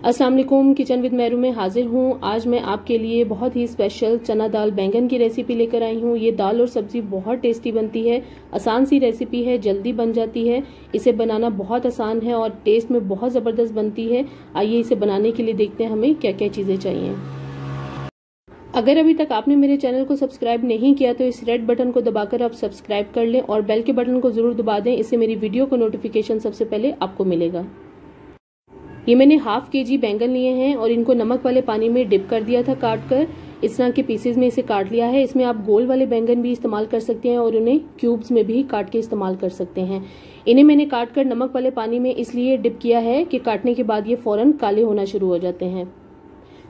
अस्सलाम वालेकुम, kitchen with Mehru में हाजिर हूँ। आज मैं आपके लिए बहुत ही स्पेशल चना दाल बैंगन की रेसिपी लेकर आई हूँ। ये दाल और सब्जी बहुत टेस्टी बनती है, आसान सी रेसिपी है, जल्दी बन जाती है। इसे बनाना बहुत आसान है और टेस्ट में बहुत ज़बरदस्त बनती है। आइए इसे बनाने के लिए देखते हैं हमें क्या क्या चीज़ें चाहिए। अगर अभी तक आपने मेरे चैनल को सब्सक्राइब नहीं किया तो इस रेड बटन को दबाकर आप सब्सक्राइब कर लें और बेल के बटन को जरूर दबा दें। इससे मेरी वीडियो का नोटिफिकेशन सबसे पहले आपको मिलेगा। ये मैंने हाफ केजी बैंगन लिए हैं और इनको नमक वाले पानी में डिप कर दिया था काट कर। इस तरह के पीसेज में इसे काट लिया है। इसमें आप गोल वाले बैंगन भी इस्तेमाल कर सकते हैं और उन्हें क्यूब्स में भी काट के इस्तेमाल कर सकते हैं। इन्हें मैंने काट कर नमक वाले पानी में इसलिए डिप किया है कि काटने के बाद ये फौरन काले होना शुरू हो जाते हैं।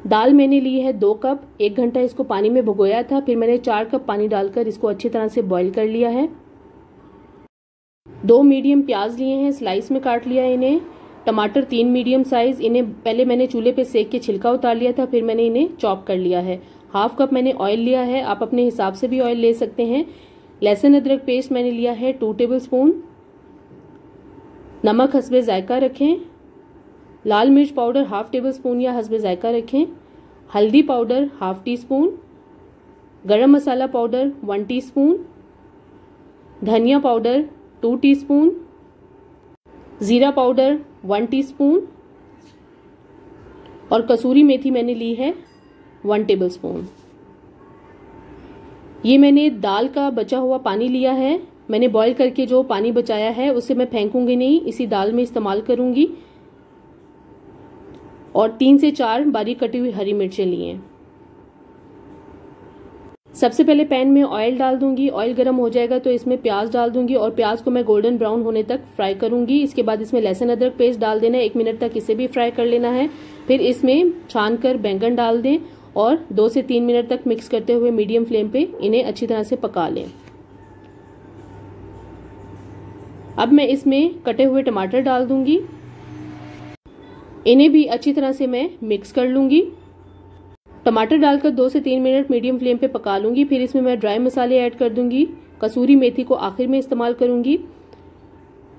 दाल मैंने ली है 2 कप। 1 घंटा इसको पानी में भिगोया था, फिर मैंने 4 कप पानी डालकर इसको अच्छी तरह से बॉईल कर लिया है। 2 मीडियम प्याज लिए हैं, स्लाइस में काट लिया इन्हें। टमाटर 3 मीडियम साइज, इन्हें पहले मैंने चूल्हे पे सेक के छिलका उतार लिया था, फिर मैंने इन्हें चॉप कर लिया है। हाफ कप मैंने ऑयल लिया है, आप अपने हिसाब से भी ऑयल ले सकते हैं। लहसुन अदरक पेस्ट मैंने लिया है 2 टेबलस्पून। नमक हस्बे जायका रखें। लाल मिर्च पाउडर 1/2 टेबलस्पून या हस्बे जायका रखें। हल्दी पाउडर 1/2 टीस्पून। गरम मसाला पाउडर 1 टीस्पून। धनिया पाउडर 2 टीस्पून। जीरा पाउडर 1 टीस्पून और कसूरी मेथी मैंने ली है 1 टेबलस्पून। ये मैंने दाल का बचा हुआ पानी लिया है। मैंने बॉईल करके जो पानी बचाया है उसे मैं फेंकूंगी नहीं, इसी दाल में इस्तेमाल करूंगी। और 3 से 4 बारीक कटी हुई हरी मिर्चें ली हैं। सबसे पहले पैन में ऑयल डाल दूंगी। ऑयल गर्म हो जाएगा तो इसमें प्याज डाल दूंगी और प्याज को मैं गोल्डन ब्राउन होने तक फ्राई करूंगी। इसके बाद इसमें लहसुन अदरक पेस्ट डाल देना है, 1 मिनट तक इसे भी फ्राई कर लेना है। फिर इसमें छान कर बैंगन डाल दें और 2 से 3 मिनट तक मिक्स करते हुए मीडियम फ्लेम पे इन्हें अच्छी तरह से पका लें। अब मैं इसमें कटे हुए टमाटर डाल दूंगी, इन्हें भी अच्छी तरह से मैं मिक्स कर लूंगी। टमाटर डालकर 2 से 3 मिनट मीडियम फ्लेम पे पका लूंगी। फिर इसमें मैं ड्राई मसाले ऐड कर दूंगी। कसूरी मेथी को आखिर में इस्तेमाल करूंगी।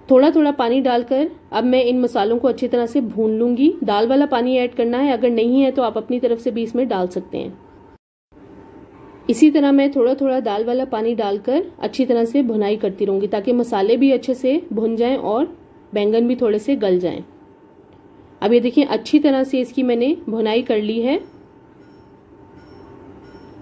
थोड़ा थोड़ा पानी डालकर अब मैं इन मसालों को अच्छी तरह से भून लूंगी। दाल वाला पानी ऐड करना है, अगर नहीं है तो आप अपनी तरफ से भी इसमें डाल सकते हैं। इसी तरह मैं थोड़ा थोड़ा दाल वाला पानी डालकर अच्छी तरह से भुनाई करती रहूंगी ताकि मसाले भी अच्छे से भुन जाएं और बैंगन भी थोड़े से गल जाएं। अब ये देखिए अच्छी तरह से इसकी मैंने भुनाई कर ली है।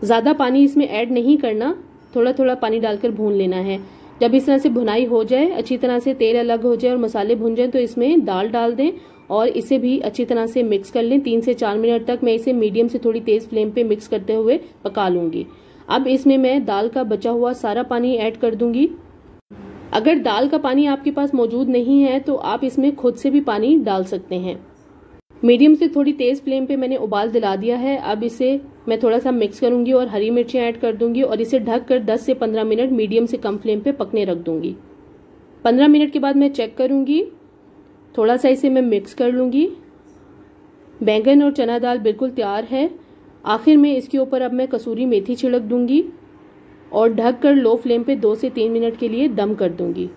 ज्यादा पानी इसमें ऐड नहीं करना, थोड़ा थोड़ा पानी डालकर भून लेना है। जब इस तरह से भुनाई हो जाए, अच्छी तरह से तेल अलग हो जाए और मसाले भुन जाए तो इसमें दाल डाल दें और इसे भी अच्छी तरह से मिक्स कर लें। 3 से 4 मिनट तक मैं इसे मीडियम से थोड़ी तेज फ्लेम पे मिक्स करते हुए पका लूंगी। अब इसमें मैं दाल का बचा हुआ सारा पानी ऐड कर दूंगी। अगर दाल का पानी आपके पास मौजूद नहीं है तो आप इसमें खुद से भी पानी डाल सकते हैं। मीडियम से थोड़ी तेज फ्लेम पे मैंने उबाल दिला दिया है। अब इसे मैं थोड़ा सा मिक्स करूंगी और हरी मिर्चें ऐड कर दूंगी और इसे ढककर 10 से 15 मिनट मीडियम से कम फ्लेम पे पकने रख दूंगी। 15 मिनट के बाद मैं चेक करूंगी, थोड़ा सा इसे मैं मिक्स कर लूंगी। बैंगन और चना दाल बिल्कुल तैयार है। आखिर में इसके ऊपर अब मैं कसूरी मेथी छिड़क दूंगी और ढककर लो फ्लेम पे 2 से 3 मिनट के लिए दम कर दूंगी।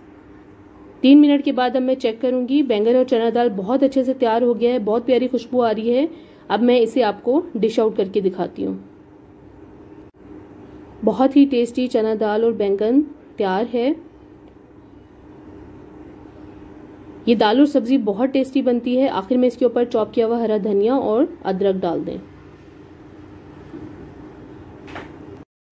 3 मिनट के बाद अब मैं चेक करूंगी, बैंगन और चना दाल बहुत अच्छे से तैयार हो गया है, बहुत प्यारी खुशबू आ रही है। अब मैं इसे आपको डिश आउट करके दिखाती हूँ। बहुत ही टेस्टी चना दाल और बैंगन तैयार है। ये दाल और सब्जी बहुत टेस्टी बनती है। आखिर में इसके ऊपर चॉप किया हुआ हरा धनिया और अदरक डाल दें।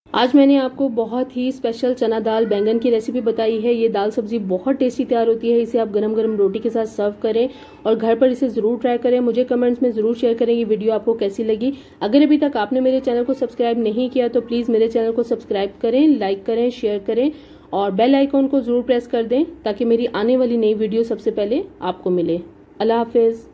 आज मैंने आपको बहुत ही स्पेशल चना दाल बैंगन की रेसिपी बताई है। ये दाल सब्जी बहुत टेस्टी तैयार होती है। इसे आप गरम गरम रोटी के साथ सर्व करें और घर पर इसे जरूर ट्राई करें। मुझे कमेंट्स में जरूर शेयर करें ये वीडियो आपको कैसी लगी। अगर अभी तक आपने मेरे चैनल को सब्सक्राइब नहीं किया तो प्लीज मेरे चैनल को सब्सक्राइब करें, लाइक करें, शेयर करें और बेल आइकॉन को जरूर प्रेस कर दें ताकि मेरी आने वाली नई वीडियो सबसे पहले आपको मिले। अल्लाह हाफिज।